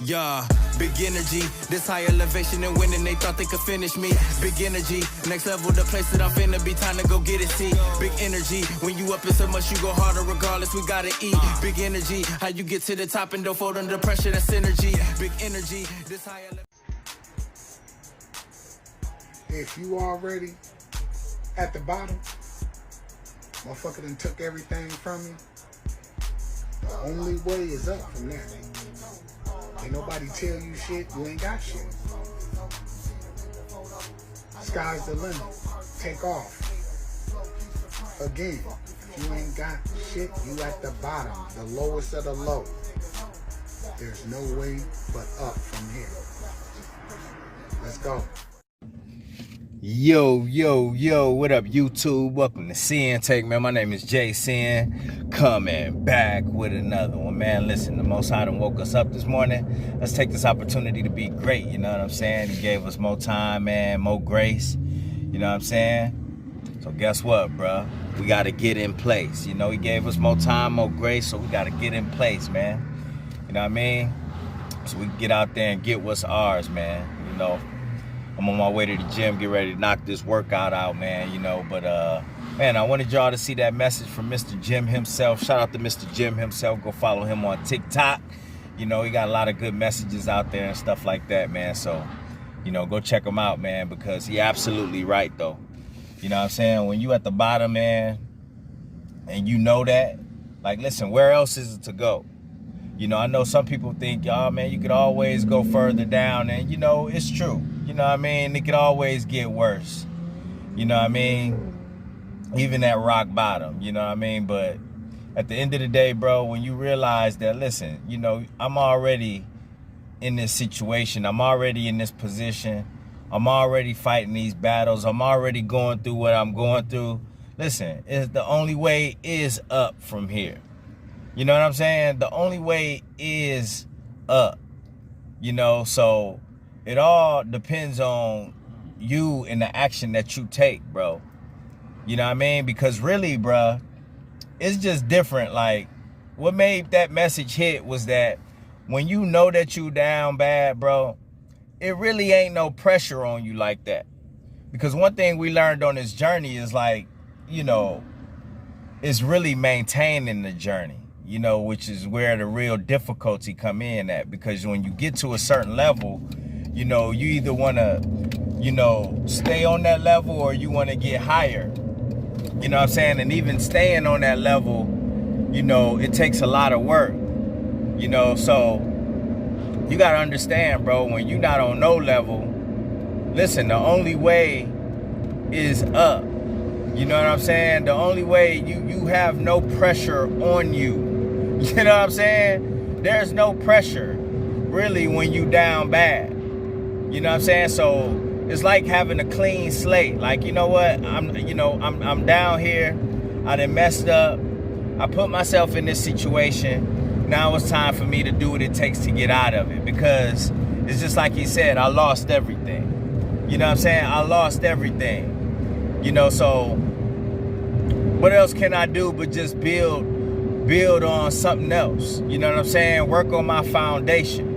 Yeah, big energy, this high elevation and winning, they thought they could finish me. Big energy, next level, the place that I'm finna be, time to go get it, see. Big energy, when you up in so much, you go harder regardless, we gotta eat. Big energy, how you get to the top and don't fold under pressure, that's energy. Big energy, this high elevation. If you already at the bottom, motherfucker done took everything from you, the only way is up from there. Ain't nobody tell you shit, you ain't got shit. Sky's the limit. Take off. Again, if you ain't got shit, you at the bottom, the lowest of the low. There's no way but up from here. Let's go. Yo, what up, YouTube? Welcome to Sinn-Take, man. My name is Sin, coming back with another one, man. Listen, the Most High done woke us up this morning. Let's take this opportunity to be great, you know what I'm saying? He gave us more time, man, more grace, you know what I'm saying? So guess what, bro? We got to get in place. You know, he gave us more time, more grace, so we got to get in place, man. You know what I mean? So we can get out there and get what's ours, man, you know. I'm on my way to the gym, get ready to knock this workout out, man, you know. But, man, I wanted y'all to see that message from Mr. Jim himself. Shout out to Mr. Jim himself. Go follow him on TikTok. You know, he got a lot of good messages out there and stuff like that, man. So, you know, go check him out, man, because he absolutely right, though. You know what I'm saying? When you at the bottom, man, and you know that, like, listen, where else is it to go? You know, I know some people think, y'all, man, you could always go further down. And, you know, it's true. You know what I mean? It could always get worse. You know what I mean? Even at rock bottom, you know what I mean? But at the end of the day, bro, when you realize that, listen, you know, I'm already in this situation. I'm already in this position. I'm already fighting these battles. I'm already going through what I'm going through. Listen, the only way is up from here. You know what I'm saying? The only way is up. You know, so it all depends on you and the action that you take, bro. You know what I mean? Because really, bro, it's just different. Like, what made that message hit was that when you know that you down bad, bro, it really ain't no pressure on you like that. Because one thing we learned on this journey is, like, you know, it's really maintaining the journey. You know, which is where the real difficulty come in at. Because when you get to a certain level, you know, you either want to, you know, stay on that level or you want to get higher. You know what I'm saying? And even staying on that level, you know, it takes a lot of work. You know, so you got to understand, bro, when you're not on no level, listen, the only way is up. You know what I'm saying? The only way, you have no pressure on you. You know what I'm saying? There's no pressure really when you down bad. You know what I'm saying? So it's like having a clean slate. Like, you know what? I'm down here. I done messed up. I put myself in this situation. Now it's time for me to do what it takes to get out of it. Because it's just like he said, I lost everything. You know what I'm saying? I lost everything. You know, so what else can I do but just build on something else? You know what I'm saying? Work on my foundation.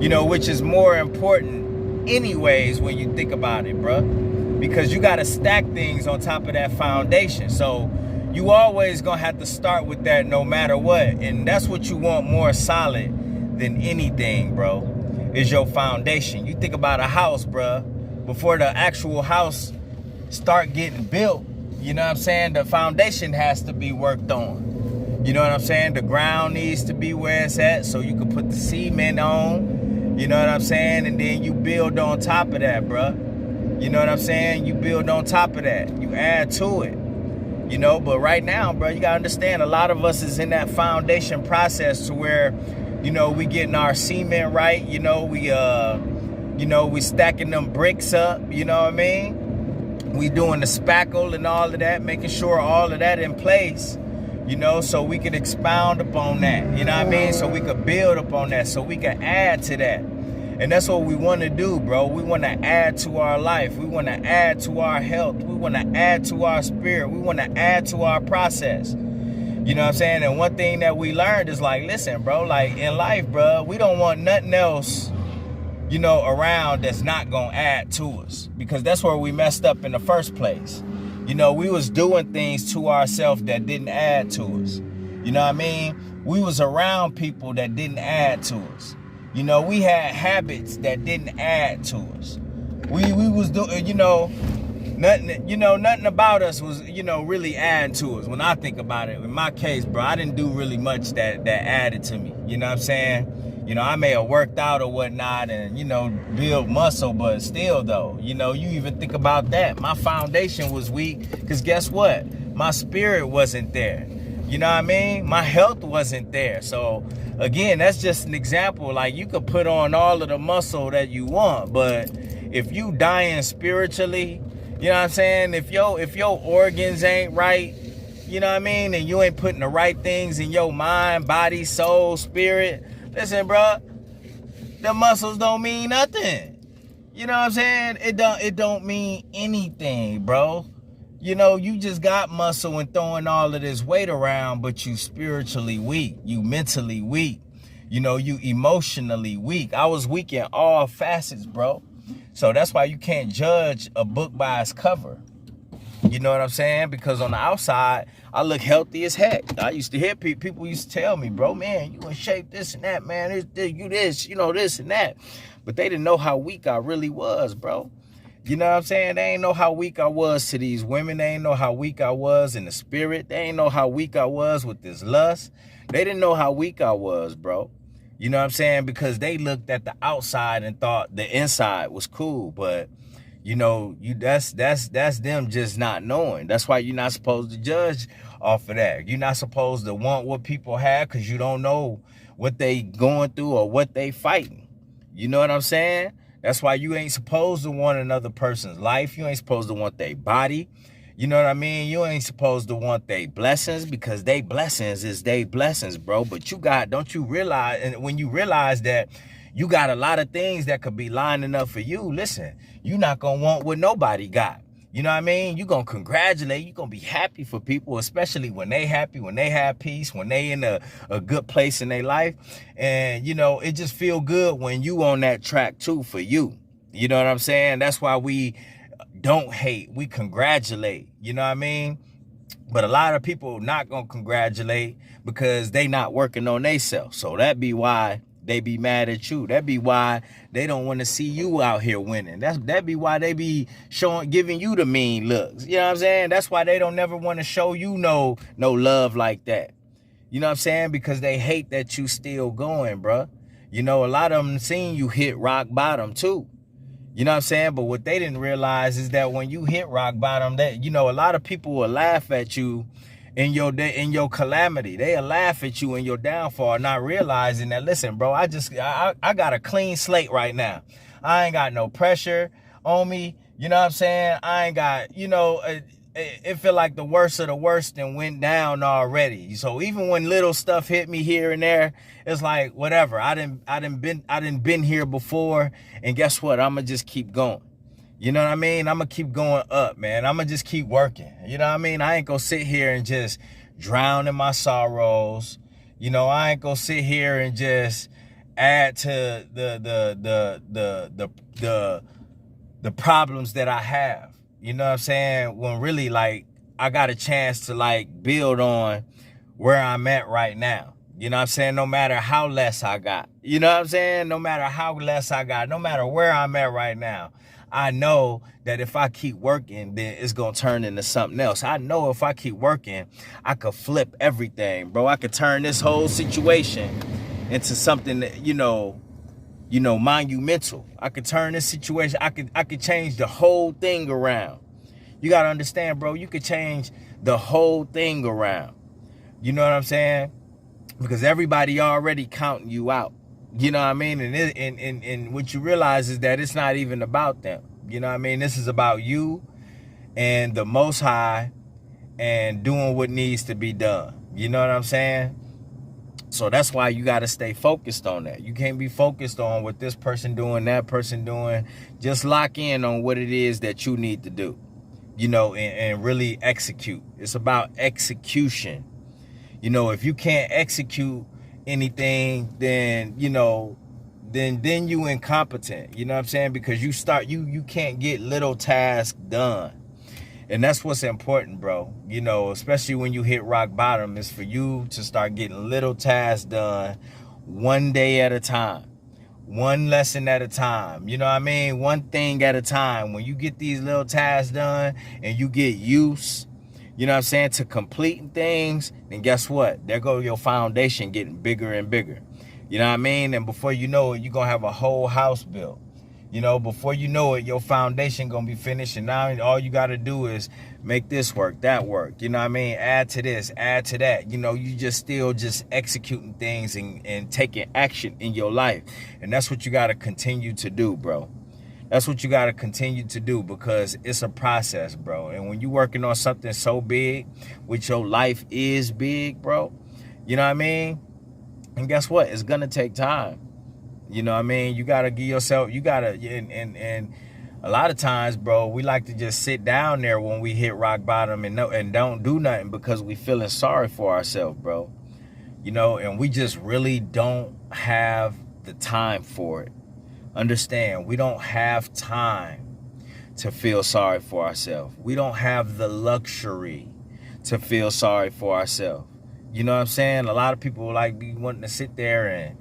You know, which is more important anyways when you think about it, bruh. Because you got to stack things on top of that foundation. So you always going to have to start with that no matter what. And that's what you want more solid than anything, bro, is your foundation. You think about a house, bruh, before the actual house start getting built, you know what I'm saying? The foundation has to be worked on. You know what I'm saying? The ground needs to be where it's at so you can put the cement on. You know what I'm saying? And then you build on top of that, bruh. You know what I'm saying? You build on top of that. You add to it. You know, but right now, bro, you got to understand, a lot of us is in that foundation process to where, you know, we getting our cement right. You know, we stacking them bricks up. You know what I mean? We doing the spackle and all of that, making sure all of that in place. You know, so we can expound upon that, you know what I mean? So we could build upon that, so we can add to that. And that's what we want to do, bro. We want to add to our life. We want to add to our health. We want to add to our spirit. We want to add to our process. You know what I'm saying? And one thing that we learned is like, listen, bro, like in life, bro, we don't want nothing else, you know, around that's not gonna add to us, because that's where we messed up in the first place. You know, we was doing things to ourselves that didn't add to us. You know what I mean? We was around people that didn't add to us. You know, we had habits that didn't add to us. We was doing, you know, nothing about us was, you know, really adding to us. When I think about it, in my case, bro, I didn't do really much that added to me. You know what I'm saying? You know, I may have worked out or whatnot and, you know, build muscle, but still though, you know, you even think about that. My foundation was weak because guess what? My spirit wasn't there. You know what I mean? My health wasn't there. So again, that's just an example. Like, you could put on all of the muscle that you want, but if you dying spiritually, you know what I'm saying? If your organs ain't right, you know what I mean? And you ain't putting the right things in your mind, body, soul, spirit. Listen, bro, the muscles don't mean nothing. You know what I'm saying? It don't mean anything, bro. You know, you just got muscle and throwing all of this weight around, but you spiritually weak, you mentally weak, you know, you emotionally weak. I was weak in all facets, bro. So that's why you can't judge a book by its cover. You know what I'm saying? Because on the outside, I look healthy as heck. I used to hear people used to tell me, bro, man, you in shape, this and that, man. You this, you know, this and that. But they didn't know how weak I really was, bro. You know what I'm saying? They ain't know how weak I was to these women. They ain't know how weak I was in the spirit. They ain't know how weak I was with this lust. They didn't know how weak I was, bro. You know what I'm saying? Because they looked at the outside and thought the inside was cool. But, you know, that's them just not knowing. That's why you're not supposed to judge off of that. You're not supposed to want what people have because you don't know what they going through or what they fighting. You know what I'm saying? That's why you ain't supposed to want another person's life. You ain't supposed to want their body. You know what I mean? You ain't supposed to want their blessings, because they blessings is they blessings, bro. But don't you realize, and when you realize that you got a lot of things that could be lining up for you, listen, you're not going to want what nobody got. You know what I mean? You're going to congratulate. You're going to be happy for people, especially when they happy, when they have peace, when they in a good place in their life. And, you know, it just feel good when you on that track too for you. You know what I'm saying? That's why we don't hate. We congratulate. You know what I mean? But a lot of people not going to congratulate because they not working on themselves. So that be why they be mad at you. That be why they don't want to see you out here winning. That be why they be giving you the mean looks. You know what I'm saying? That's why they don't never want to show you no love like that. You know what I'm saying? Because they hate that you still going, bruh. You know, a lot of them seen you hit rock bottom too. You know what I'm saying? But what they didn't realize is that when you hit rock bottom, that, you know, a lot of people will laugh at you in your calamity. They'll laugh at you in your downfall, not realizing that, listen, bro, I got a clean slate right now. I ain't got no pressure on me. You know what I'm saying? I ain't got, you know, it feel like the worst of the worst and went down already. So even when little stuff hit me here and there, it's like, whatever. I didn't been here before, and guess what? I'ma just keep going. You know what I mean? I'm going to keep going up, man. I'm going to just keep working. You know what I mean? I ain't going to sit here and just drown in my sorrows. You know, I ain't going to sit here and just add to the problems that I have. You know what I'm saying? When really, like, I got a chance to, like, build on where I'm at right now. You know what I'm saying? No matter how less I got. You know what I'm saying? No matter how less I got. No matter where I'm at right now. I know that if I keep working, then it's going to turn into something else. I know if I keep working, I could flip everything, bro. I could turn this whole situation into something that, you know, monumental. I could turn this situation. I could change the whole thing around. You got to understand, bro. You could change the whole thing around. You know what I'm saying? Because everybody already counting you out. You know what I mean? And what you realize is that it's not even about them. You know what I mean? This is about you and the Most High and doing what needs to be done. You know what I'm saying? So that's why you got to stay focused on that. You can't be focused on what this person doing, that person doing. Just lock in on what it is that you need to do, you know, and really execute. It's about execution. You know, if you can't execute anything, then, you know, then you incompetent. You know what I'm saying? Because you can't get little tasks done. And that's what's important, bro. You know, especially when you hit rock bottom, is for you to start getting little tasks done one day at a time, one lesson at a time. You know what I mean? One thing at a time. When you get these little tasks done and you get used, you know what I'm saying, to completing things, then guess what? There go your foundation getting bigger and bigger. You know what I mean? And before you know it, you're going to have a whole house built. You know, before you know it, your foundation gonna be finished, and now all you gotta do is make this work, that work. You know what I mean? Add to this, add to that. You know, you just still just executing things and taking action in your life. And that's what you gotta continue to do, bro. That's what you gotta continue to do, because it's a process, bro. And when you're working on something so big, which your life is big, bro, you know what I mean? And guess what? It's gonna take time. You know what I mean? You got to give yourself, you got to, and a lot of times, bro, we like to just sit down there when we hit rock bottom and don't do nothing because we feeling sorry for ourselves, bro. You know, and we just really don't have the time for it. Understand, we don't have time to feel sorry for ourselves. We don't have the luxury to feel sorry for ourselves. You know what I'm saying? A lot of people like be wanting to sit there and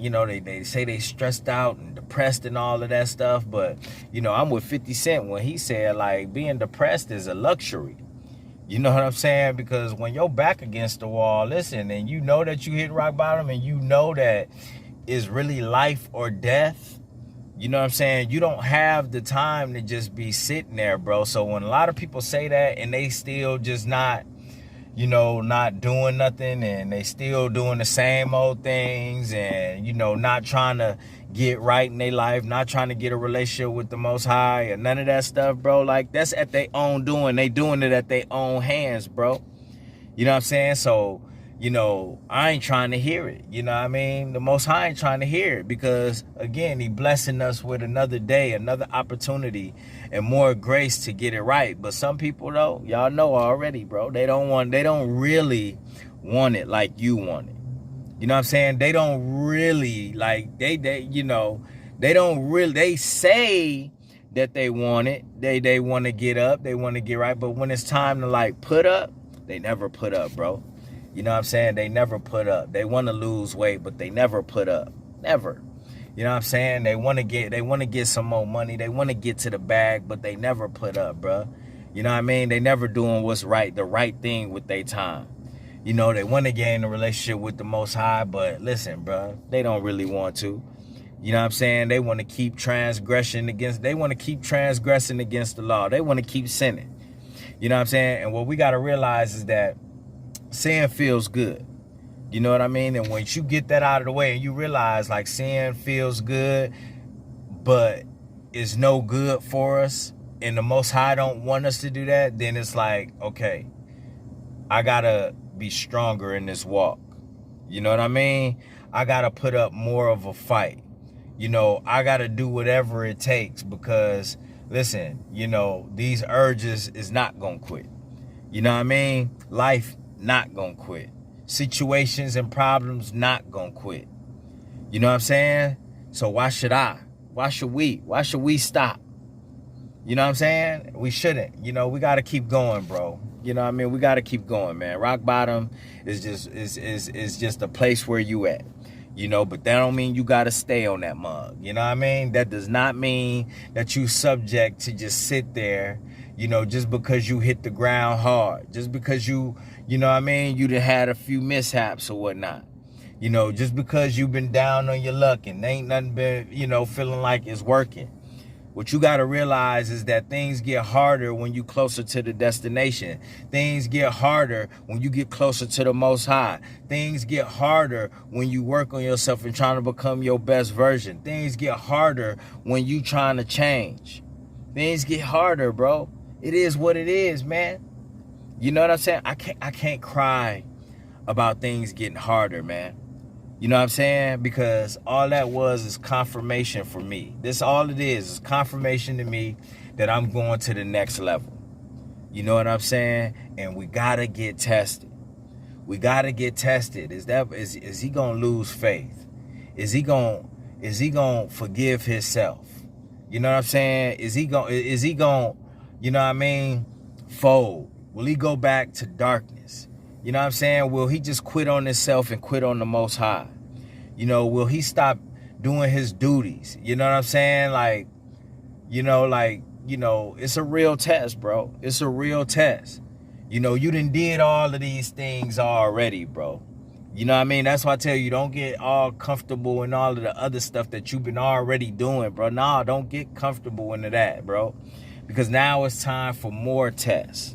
you know, they say they stressed out and depressed and all of that stuff. But, you know, I'm with 50 Cent when he said, like, being depressed is a luxury. You know what I'm saying? Because when you're back against the wall, listen, and you know that you hit rock bottom and you know that it's really life or death, you know what I'm saying? You don't have the time to just be sitting there, bro. So when a lot of people say that and they still just not, you know, not doing nothing, and they still doing the same old things, and, you know, not trying to get right in their life, not trying to get a relationship with the Most High, and none of that stuff, bro. Like, that's at their own doing. They doing it at their own hands, bro. You know what I'm saying? So, you know, I ain't trying to hear it. You know what I mean? The Most High ain't trying to hear it, because, again, he blessing us with another day, another opportunity, and more grace to get it right. But some people, though, y'all know already, bro, they don't really want it like you want it. You know what I'm saying? They don't really, like, you know, they don't really, they say that they want it. They want to get up, they want to get right. But when it's time to, like, put up, they never put up, bro. You know what I'm saying? They never put up. They want to lose weight, but they never put up. Never. You know what I'm saying? They want to get some more money. They want to get to the bag, but they never put up, bro. You know what I mean? They never doing what's right, the right thing with their time. You know, they want to get in a relationship with the Most High, but listen, bro, they don't really want to. You know what I'm saying? They want to keep transgressing against the law. They want to keep sinning. You know what I'm saying? And what we got to realize is that sin feels good. You know what I mean? And once you get that out of the way and you realize, like, sin feels good, but it's no good for us, and the Most High don't want us to do that, then it's like, okay, I gotta be stronger in this walk. You know what I mean? I gotta put up more of a fight. You know, I gotta do whatever it takes, because, listen, you know, these urges is not gonna quit. You know what I mean? Life not gonna quit. Situations and problems not gonna quit. You know what I'm saying? So why should I? Why should we? Why should we stop? You know what I'm saying? We shouldn't. You know, we gotta keep going, bro. You know what I mean? We gotta keep going, man. Rock bottom is just a place where you at. You know, but that don't mean you gotta stay on that mug. You know what I mean? That does not mean that you subject to just sit there, you know, just because you hit the ground hard. Just because you know what I mean, you done had a few mishaps or whatnot. You know, just because you've been down on your luck and ain't nothing been, you know, feeling like it's working. What you got to realize is that things get harder when you closer to the destination. Things get harder when you get closer to the Most High. Things get harder when you work on yourself and trying to become your best version. Things get harder when you trying to change. Things get harder, bro. It is what it is, man. You know what I'm saying? I can't cry about things getting harder, man. You know what I'm saying? Because all that is confirmation for me. This all it is confirmation to me that I'm going to the next level. You know what I'm saying? And we gotta get tested. We got to get tested. Is he going to lose faith? Is he going to forgive himself? You know what I'm saying? Is he going, you know what I mean, fold? Will he go back to darkness? You know what I'm saying? Will he just quit on himself and quit on the Most High? You know, will he stop doing his duties? You know what I'm saying? Like, it's a real test, bro. It's a real test. You know, you done did all of these things already, bro. You know what I mean? That's why I tell you, don't get all comfortable in all of the other stuff that you've been already doing, bro. Nah, don't get comfortable into that, bro. Because now it's time for more tests.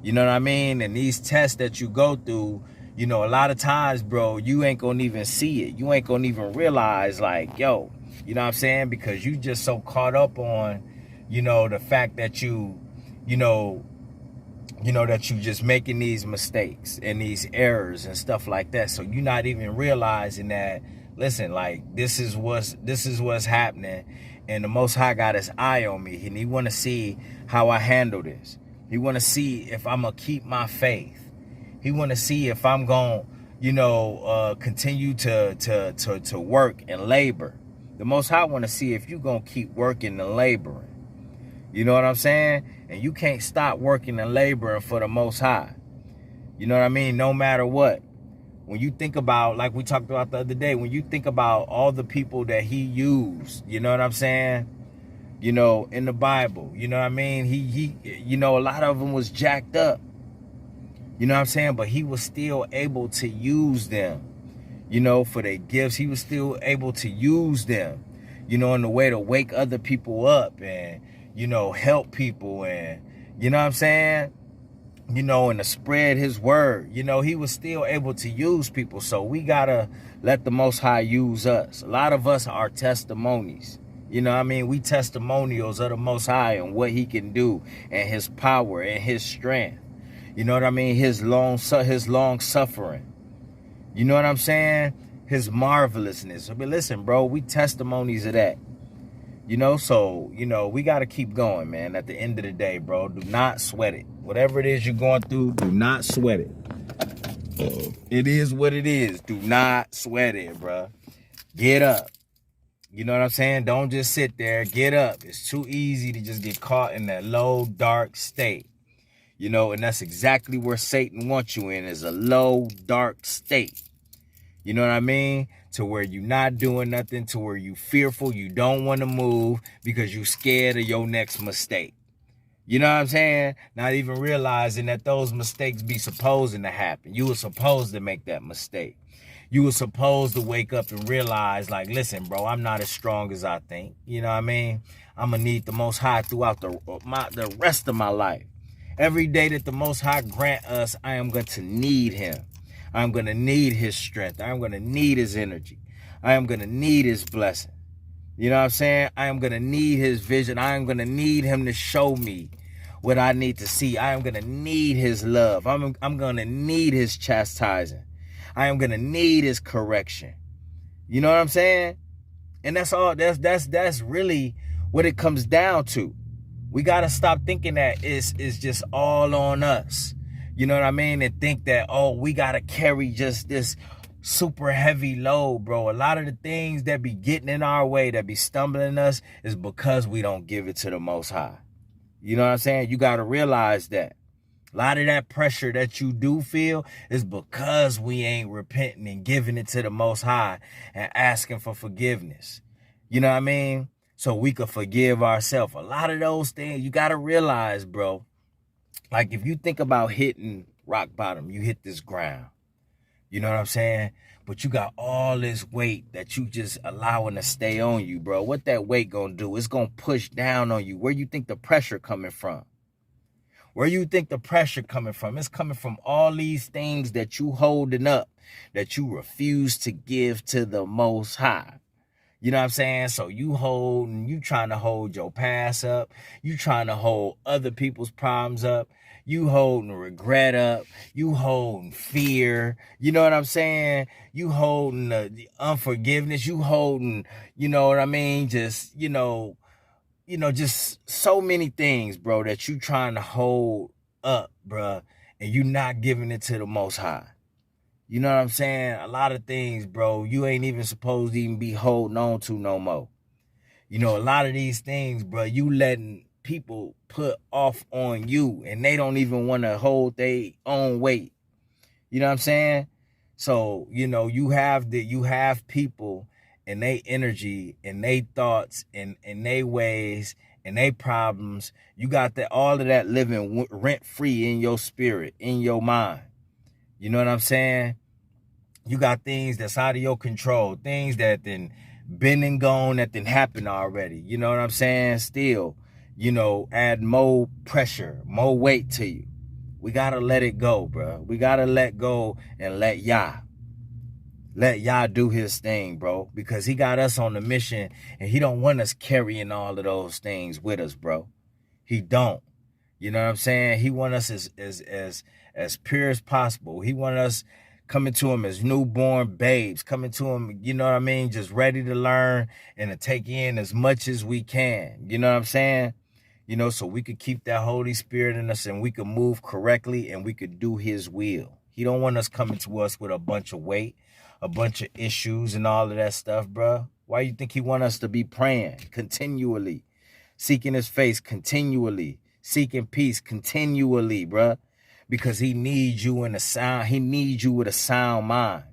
You know what I mean? And these tests that you go through, you know, a lot of times, bro, you ain't gonna even see it. You ain't gonna even realize, like, yo, you know what I'm saying? Because you just so caught up on, you know, the fact that you that you just making these mistakes and these errors and stuff like that. So you're not even realizing that, listen, like, this is what's happening. And the Most High got his eye on me. And he want to see how I handle this. He want to see if I'm going to keep my faith. He want to see if I'm going to, continue to work and labor. The Most High want to see if you're going to keep working and laboring. You know what I'm saying? And you can't stop working and laboring for the Most High. You know what I mean? No matter what. When you think about, like we talked about the other day, when you think about all the people that he used, you know what I'm saying? You know, in the Bible, you know what I mean? He a lot of them was jacked up. You know what I'm saying? But he was still able to use them, you know, for their gifts. He was still able to use them, you know, in the way to wake other people up and, you know, help people and, you know what I'm saying? You know, and to spread his word. You know, he was still able to use people. So we got to let the Most High use us. A lot of us are testimonies. You know what I mean? We testimonials of the Most High and what he can do and his power and his strength. You know what I mean? His long suffering. You know what I'm saying? His marvelousness. I mean, listen, bro, we testimonies of that. You know, so, you know, we got to keep going, man. At the end of the day, bro, do not sweat it. Whatever it is you're going through, do not sweat it. It is what it is. Do not sweat it, bro. Get up. You know what I'm saying? Don't just sit there. Get up. It's too easy to just get caught in that low, dark state. You know, and that's exactly where Satan wants you in, is a low, dark state. You know what I mean? To where you're not doing nothing, to where you fearful, you don't want to move because you scared of your next mistake. You know what I'm saying? Not even realizing that those mistakes be supposed to happen. You were supposed to make that mistake. You were supposed to wake up and realize, like, listen, bro, I'm not as strong as I think. You know what I mean? I'm going to need the Most High throughout the rest of my life. Every day that the Most High grant us, I am going to need him. I'm going to need his strength. I'm going to need his energy. I am going to need his blessing. You know what I'm saying? I am going to need his vision. I am going to need him to show me what I need to see. I am going to need his love. I'm going to need his chastising. I am going to need his correction. You know what I'm saying? And that's all. That's really what it comes down to. We got to stop thinking that it's just all on us. You know what I mean? And think that, oh, we got to carry just this super heavy load, bro. A lot of the things that be getting in our way, that be stumbling us, is because we don't give it to the Most High. You know what I'm saying? You got to realize that. A lot of that pressure that you do feel is because we ain't repenting and giving it to the Most High and asking for forgiveness. You know what I mean? So we could forgive ourselves. A lot of those things, you got to realize, bro. Like, if you think about hitting rock bottom, you hit this ground. You know what I'm saying? But you got all this weight that you just allowing to stay on you, bro. What that weight gonna do? It's gonna push down on you. Where you think the pressure coming from? Where you think the pressure coming from? It's coming from all these things that you holding up, that you refuse to give to the Most High. You know what I'm saying? So you trying to hold your past up. You trying to hold other people's problems up. You holding regret up. You holding fear. You know what I'm saying? You holding the unforgiveness. You holding, you know what I mean? Just, just so many things, bro, that you trying to hold up, bro, and you not giving it to the Most High. You know what I'm saying? A lot of things, bro, you ain't even supposed to even be holding on to no more. You know, a lot of these things, bro, you letting people put off on you, and they don't even want to hold their own weight. You know what I'm saying? So, you know, you have people and they energy and they thoughts and they ways and they problems. You got all of that living rent free in your spirit, in your mind. You know what I'm saying? You got things that's out of your control, things that then been and gone, that then happened already. You know what I'm saying? Still, you know, add more pressure, more weight to you. We got to let it go, bro. We got to let go and let Yah do his thing, bro, because he got us on the mission and he don't want us carrying all of those things with us, bro. He don't. You know what I'm saying? He want us as pure as possible. He want us coming to him as newborn babes, coming to him, you know what I mean, just ready to learn and to take in as much as we can. You know what I'm saying? You know, so we could keep that Holy Spirit in us and we could move correctly and we could do his will. He don't want us coming to us with a bunch of weight, a bunch of issues and all of that stuff, bro. Why you think he want us to be praying continually, seeking his face continually, seeking peace continually, bro? Because he needs you with a sound mind.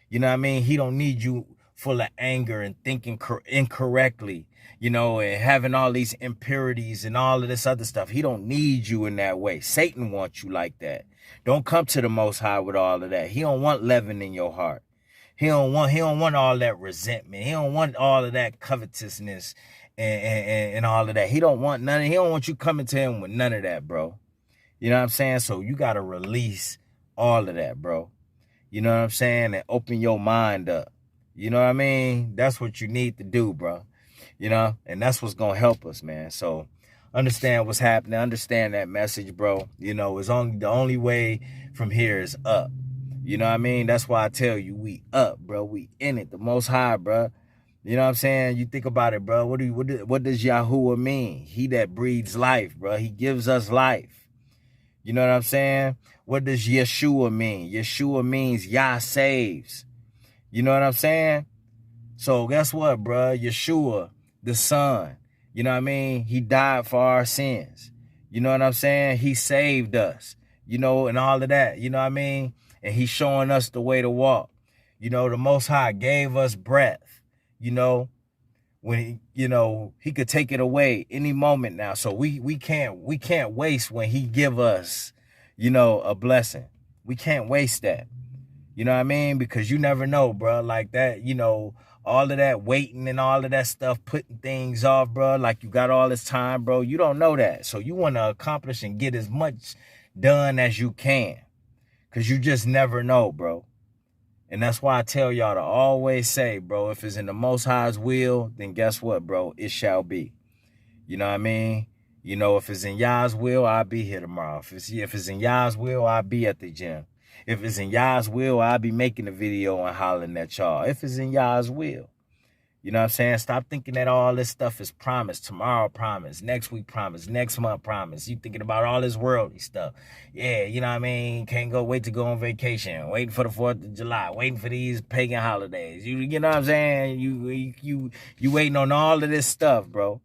You know what I mean? He don't need you full of anger and thinking incorrectly, you know, and having all these impurities and all of this other stuff. He don't need you in that way. Satan wants you like that. Don't come to the Most High with all of that. He don't want leaven in your heart. He don't want all that resentment. He don't want all of that covetousness and all of that. He don't want none. He don't want you coming to him with none of that, bro. You know what I'm saying? So you got to release all of that, bro. You know what I'm saying? And open your mind up. You know what I mean? That's what you need to do, bro. You know? And that's what's going to help us, man. So understand what's happening. Understand that message, bro. You know, the only way from here is up. You know what I mean? That's why I tell you, we up, bro. We in it. The Most High, bro. You know what I'm saying? You think about it, bro. What does Yahuwah mean? He that breathes life, bro. He gives us life. You know what I'm saying? What does Yeshua mean? Yeshua means Yah saves. You know what I'm saying? So guess what, bro? Yeshua, the Son, you know what I mean? He died for our sins. You know what I'm saying? He saved us, you know, and all of that. You know what I mean? And he's showing us the way to walk. You know, the Most High gave us breath, you know, when he could take it away any moment now. So we can't waste when he give us, you know, a blessing. We can't waste that. You know what I mean? Because you never know, bro. Like that, you know, all of that waiting and all of that stuff, putting things off, bro. Like you got all this time, bro. You don't know that. So you want to accomplish and get as much done as you can. Because you just never know, bro. And that's why I tell y'all to always say, bro, if it's in the Most High's will, then guess what, bro? It shall be. You know what I mean? You know, if it's in Yah's will, I'll be here tomorrow. If it's in Yah's will, I'll be at the gym. If it's in Yah's will, I'll be making a video and hollering at y'all. If it's in Yah's will. You know what I'm saying? Stop thinking that all this stuff is promised. Tomorrow promise. Next week promise. Next month promise. You thinking about all this worldly stuff. Yeah, you know what I mean? Can't wait to go on vacation. Waiting for the 4th of July. Waiting for these pagan holidays. You know what I'm saying? You waiting on all of this stuff, bro.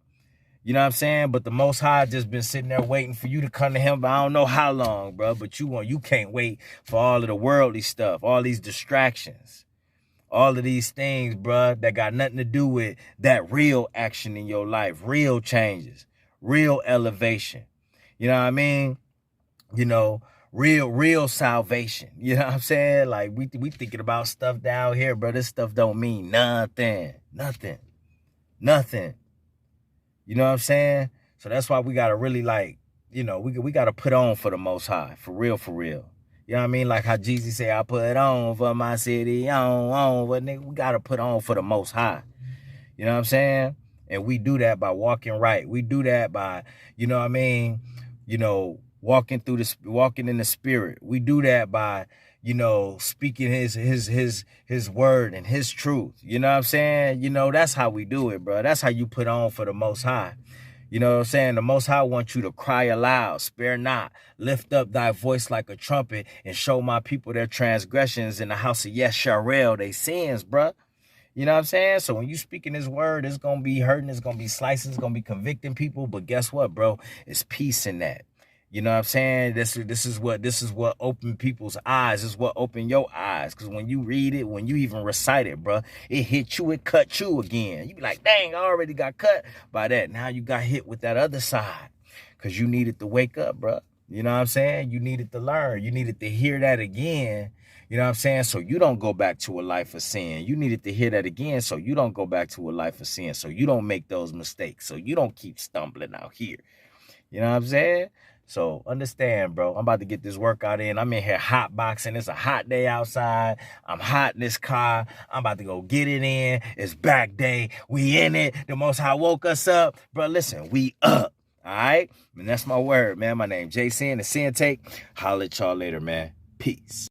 You know what I'm saying? But the Most High just been sitting there waiting for you to come to him. But I don't know how long, bro. But you can't wait for all of the worldly stuff. All these distractions. All of these things, bruh, that got nothing to do with that real action in your life, real changes, real elevation. You know what I mean? You know, real salvation. You know what I'm saying? Like we thinking about stuff down here, bro. This stuff don't mean nothing. Nothing. You know what I'm saying? So that's why we gotta really like, you know, we gotta put on for the Most High, for real. You know what I mean? Like how Jesus said, I put on for my city, but nigga, we got to put on for the Most High. You know what I'm saying? And we do that by walking right. We do that by, you know what I mean? You know, walking in the spirit. We do that by, you know, speaking his word and his truth. You know what I'm saying? You know, that's how we do it, bro. That's how you put on for the Most High. You know what I'm saying? The Most High wants you to cry aloud, spare not, lift up thy voice like a trumpet, and show my people their transgressions in the house of Yesharel, they sins, bruh. You know what I'm saying? So when you speaking his word, it's going to be hurting, it's going to be slicing, it's going to be convicting people. But guess what, bro? It's peace in that. You know what I'm saying? This is what opened people's eyes. This is what opened your eyes. Because when you read it, when you even recite it, bro, it hit you, it cut you again. You be like, dang, I already got cut by that. Now you got hit with that other side. Because you needed to wake up, bro. You know what I'm saying? You needed to learn. You needed to hear that again. You know what I'm saying? So you don't go back to a life of sin. You needed to hear that again so you don't go back to a life of sin. So you don't make those mistakes. So you don't keep stumbling out here. You know what I'm saying? So understand, bro. I'm about to get this workout in. I'm in here hot boxing. It's a hot day outside. I'm hot in this car. I'm about to go get it in. It's back day. We in it. The Most High woke us up. Bro, listen, we up. All right? And that's my word, man. My name Jason, the Sinn-Take. Holla at y'all later, man. Peace.